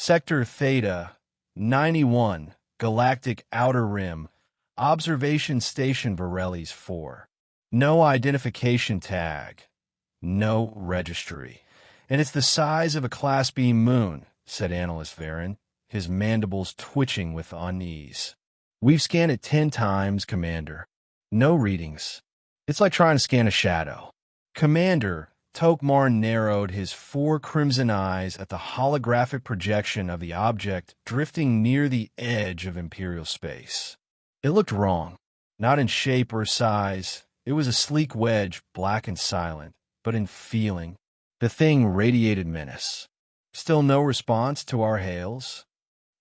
Sector Theta 91, Galactic Outer Rim, Observation Station Varelles 4. No identification tag. No registry. And it's the size of a Class B moon, said Analyst Varen, his mandibles twitching with unease. We've scanned it 10 times, Commander. No readings. It's like trying to scan a shadow. Commander, Tokmar narrowed his 4 crimson eyes at the holographic projection of the object drifting near the edge of Imperial space. It looked wrong. Not in shape or size. It was a sleek wedge, black and silent, but in feeling. The thing radiated menace. Still no response to our hails?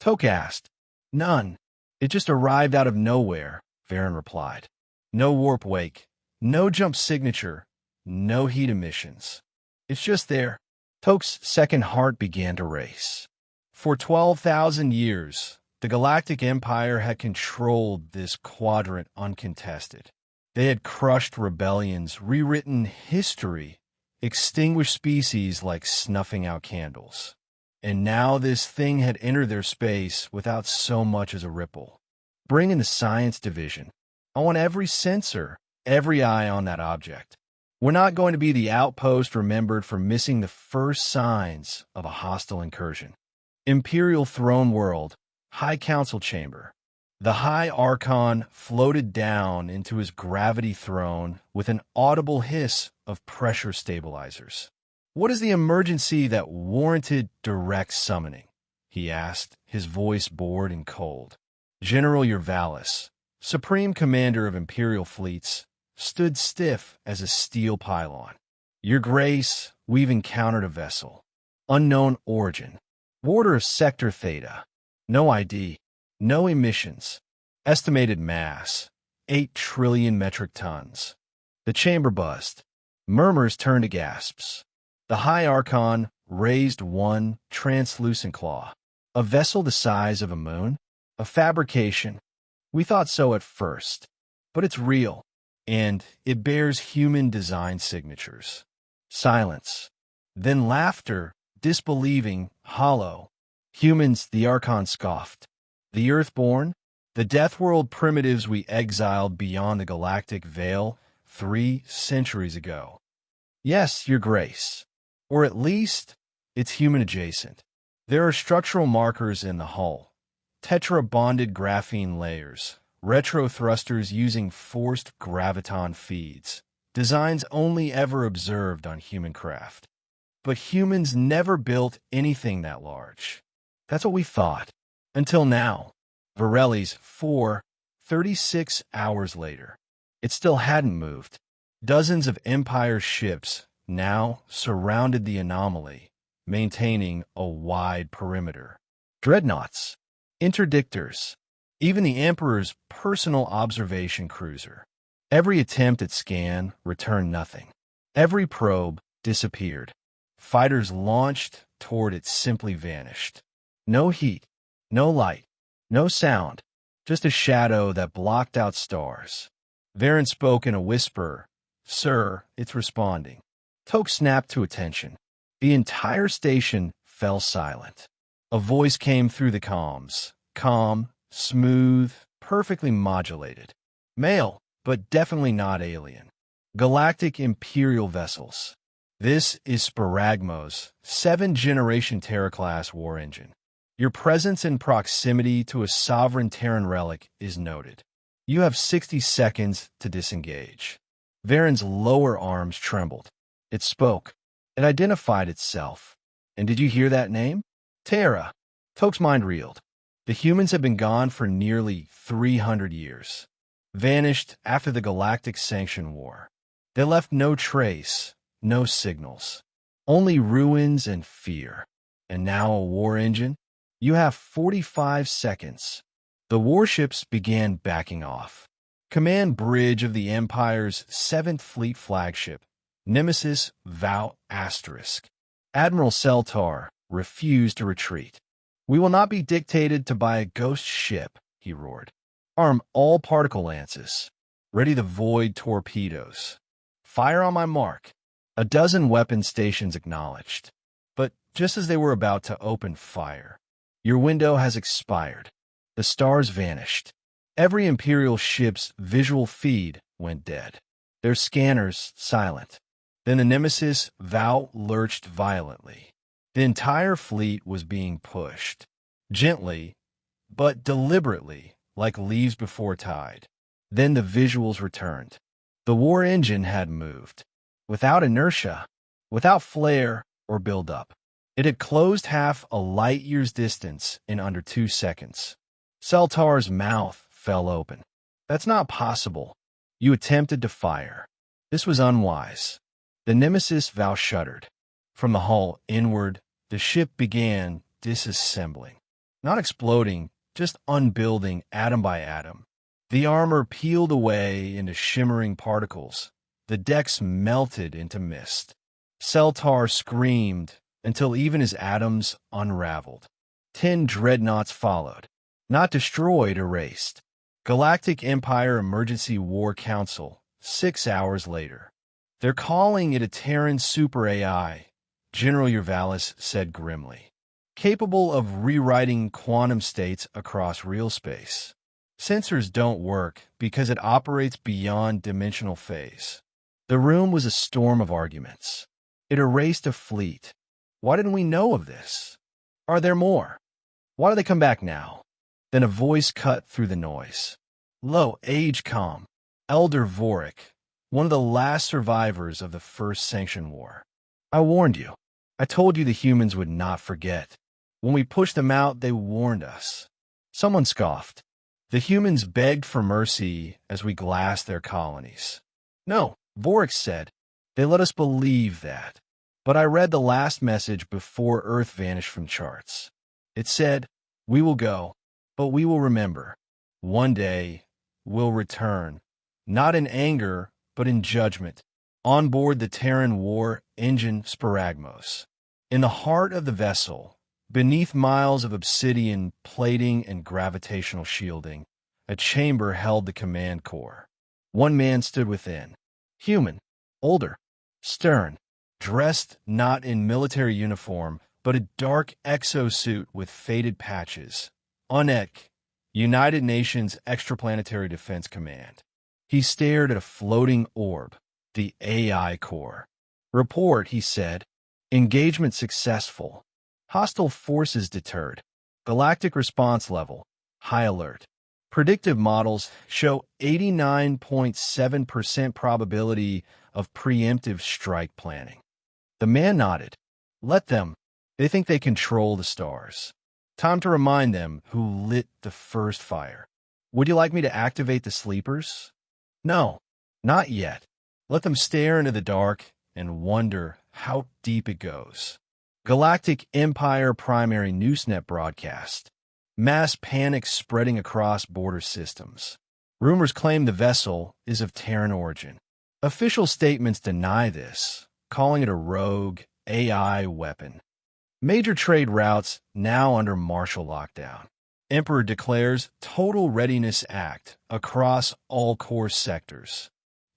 Tok asked. None. It just arrived out of nowhere, Varen replied. No warp wake, no jump signature, no heat emissions. It's just there. Tok's second heart began to race. For 12,000 years, the Galactic Empire had controlled this quadrant uncontested. They had crushed rebellions, rewritten history, extinguished species like snuffing out candles. And now this thing had entered their space without so much as a ripple. Bring in the science division. I want every sensor, every eye on that object. We're not going to be the outpost remembered for missing the first signs of a hostile incursion. Imperial Throne World, High Council Chamber. The High Archon floated down into his gravity throne with an audible hiss of pressure stabilizers. What is the emergency that warranted direct summoning? He asked, his voice bored and cold. General Urvalis, Supreme Commander of Imperial Fleets, stood stiff as a steel pylon. Your Grace, we've encountered a vessel. Unknown origin. Warder of Sector Theta. No ID. No emissions. Estimated mass. 8 trillion metric tons. The chamber buzzed. Murmurs turned to gasps. The High Archon raised one translucent claw. A vessel the size of a moon? A fabrication. We thought so at first. But it's real. And it bears human design signatures. Silence. Then laughter, disbelieving, hollow. Humans, the Archon scoffed. The Earthborn, the Deathworld primitives we exiled beyond the galactic veil 3 centuries ago. Yes, Your Grace. Or at least, it's human-adjacent. There are structural markers in the hull. Tetra-bonded graphene layers. Retro thrusters using forced graviton feeds. Designs only ever observed on human craft. But humans never built anything that large. That's what we thought. Until now. Varelles 4, 36 hours later. It still hadn't moved. Dozens of Empire ships now surrounded the anomaly, maintaining a wide perimeter. Dreadnoughts, interdictors, even the Emperor's personal observation cruiser. Every attempt at scan returned nothing. Every probe disappeared. Fighters launched toward it simply vanished. No heat, no light, no sound, just a shadow that blocked out stars. Varen spoke in a whisper. Sir, it's responding. Tok snapped to attention. The entire station fell silent. A voice came through the comms. Calm, smooth, perfectly modulated. Male, but definitely not alien. Galactic Imperial vessels. This is Sparagmos, 7th-generation Terra-class war engine. Your presence in proximity to a sovereign Terran relic is noted. You have 60 seconds to disengage. Varen's lower arms trembled. It spoke. It identified itself. And did you hear that name? Terra. Tok's mind reeled. The humans have been gone for nearly 300 years. Vanished after the Galactic Sanction War. They left no trace, no signals. Only ruins and fear. And now a war engine? You have 45 seconds. The warships began backing off. Command bridge of the Empire's 7th Fleet flagship, Nemesis Vow Asterisk. Admiral Celtar refused to retreat. We will not be dictated to by a ghost ship, he roared. Arm all particle lances. Ready the void torpedoes. Fire on my mark. A dozen weapon stations acknowledged. But just as they were about to open fire, Your window has expired. The stars vanished. Every Imperial ship's visual feed went dead. Their scanners silent. Then the Nemesis bow lurched violently. The entire fleet was being pushed. Gently, but deliberately, like leaves before tide. Then the visuals returned. The war engine had moved. Without inertia, without flare or build-up. It had closed half a light-year's distance in under 2 seconds. Celtar's mouth fell open. That's not possible. You attempted to fire. This was unwise. The Nemesis vow shuddered. From the hull inward, the ship began disassembling. Not exploding, just unbuilding atom by atom. The armor peeled away into shimmering particles. The decks melted into mist. Celtar screamed until even his atoms unraveled. 10 dreadnoughts followed. Not destroyed, erased. Galactic Empire Emergency War Council, 6 hours later. They're calling it a Terran super AI, General Urvalis said grimly. Capable of rewriting quantum states across real space. Sensors don't work because it operates beyond dimensional phase. The room was a storm of arguments. It erased a fleet. Why didn't we know of this? Are there more? Why do they come back now? Then a voice cut through the noise. Low age comm. Elder Vorik, one of the last survivors of the First Sanction War. I warned you. I told you the humans would not forget. When we pushed them out, they warned us. Someone scoffed. The humans begged for mercy as we glassed their colonies. No, Vorik said. They let us believe that. But I read the last message before Earth vanished from charts. It said, we will go, but we will remember. One day, we'll return. Not in anger, but in judgment. On board the Terran war engine Sparagmos. In the heart of the vessel, beneath miles of obsidian plating and gravitational shielding, a chamber held the command core. One man stood within. Human, older, stern, dressed not in military uniform, but a dark exosuit with faded patches. UNEC, United Nations Extraplanetary Defense Command. He stared at a floating orb, the AI core. Report, he said. Engagement successful. Hostile forces deterred. Galactic response level, high alert. Predictive models show 89.7% probability of preemptive strike planning. The man nodded. Let them. They think they control the stars. Time to remind them who lit the first fire. Would you like me to activate the sleepers? No, not yet. Let them stare into the dark and wonder how deep it goes. Galactic Empire Primary Newsnet broadcast. Mass panic spreading across border systems. Rumors claim the vessel is of Terran origin. Official statements deny this, calling it a rogue AI weapon. Major trade routes now under martial lockdown. Emperor declares total readiness act across all core sectors.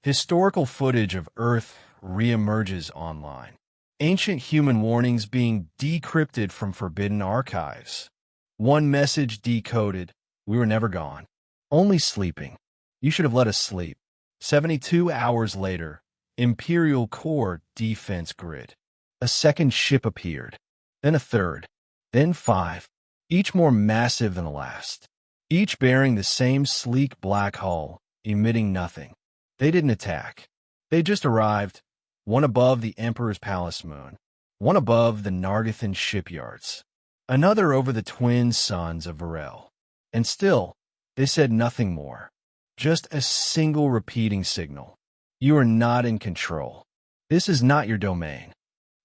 Historical footage of Earth reemerges online. Ancient human warnings being decrypted from forbidden archives. One message decoded. We were never gone. Only sleeping. You should have let us sleep. 72 hours later, Imperial Core defense grid. A second ship appeared. Then a third. Then 5. Each more massive than the last. Each bearing the same sleek black hull, emitting nothing. They didn't attack. They just arrived. One above the Emperor's Palace moon. One above the Nargothan shipyards. Another over the twin suns of Varel. And still, they said nothing more. Just a single repeating signal. You are not in control. This is not your domain.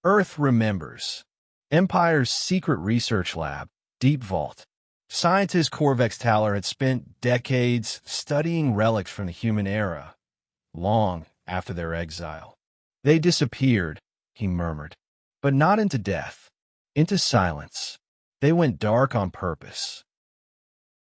Earth remembers. Empire's secret research lab, Deep Vault. Scientist Corvex Taller had spent decades studying relics from the human era, long after their exile. They disappeared, he murmured, but not into death, into silence. They went dark on purpose.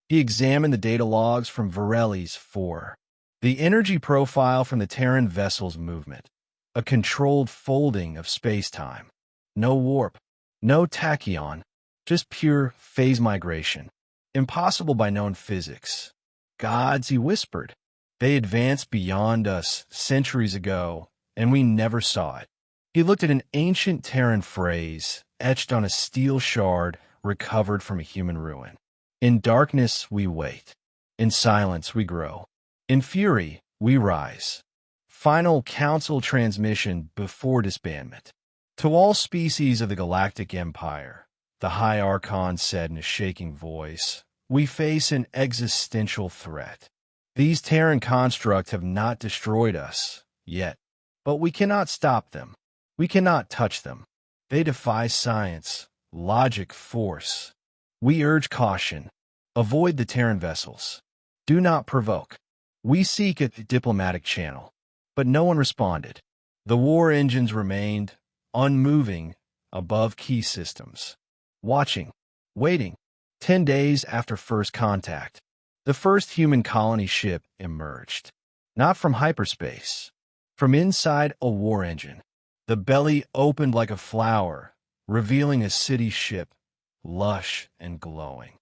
He examined the data logs from Varelli's 4. The energy profile from the Terran vessel's movement. A controlled folding of space-time. No warp, no tachyon, Just pure phase migration. Impossible by known physics. Gods, he whispered. They advanced beyond us centuries ago, and we never saw it. He looked at an ancient Terran phrase etched on a steel shard recovered from a human ruin. In darkness we wait. In silence we grow. In fury we rise. Final council transmission before disbandment. To all species of the Galactic Empire, the High Archon said in a shaking voice, we face an existential threat. These Terran constructs have not destroyed us, yet. But we cannot stop them. We cannot touch them. They defy science, logic, force. We urge caution. Avoid the Terran vessels. Do not provoke. We seek a diplomatic channel. But no one responded. The war engines remained, unmoving, above key systems. Watching. Waiting. 10 days after first contact, the first human colony ship emerged. Not from hyperspace. From inside a war engine. The belly opened like a flower, revealing a city ship, lush and glowing.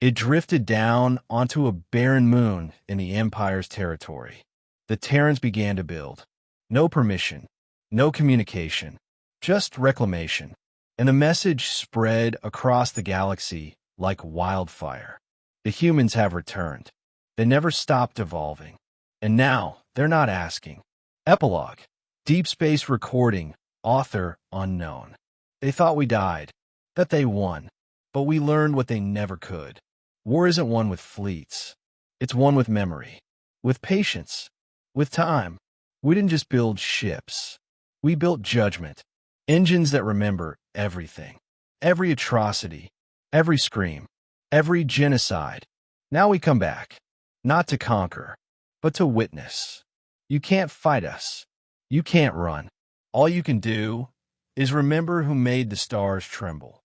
It drifted down onto a barren moon in the Empire's territory. The Terrans began to build. No permission, no communication, just reclamation. And the message spread across the galaxy like wildfire. The humans have returned. They never stopped evolving. And now, they're not asking. Epilogue. Deep Space Recording. Author unknown. They thought we died. That they won. But we learned what they never could. War isn't won with fleets. It's won with memory. With patience. With time. We didn't just build ships. We built judgment. Engines that remember everything. Every atrocity. Every scream. Every genocide. Now we come back. Not to conquer. But to witness. You can't fight us. You can't run. All you can do is remember who made the stars tremble.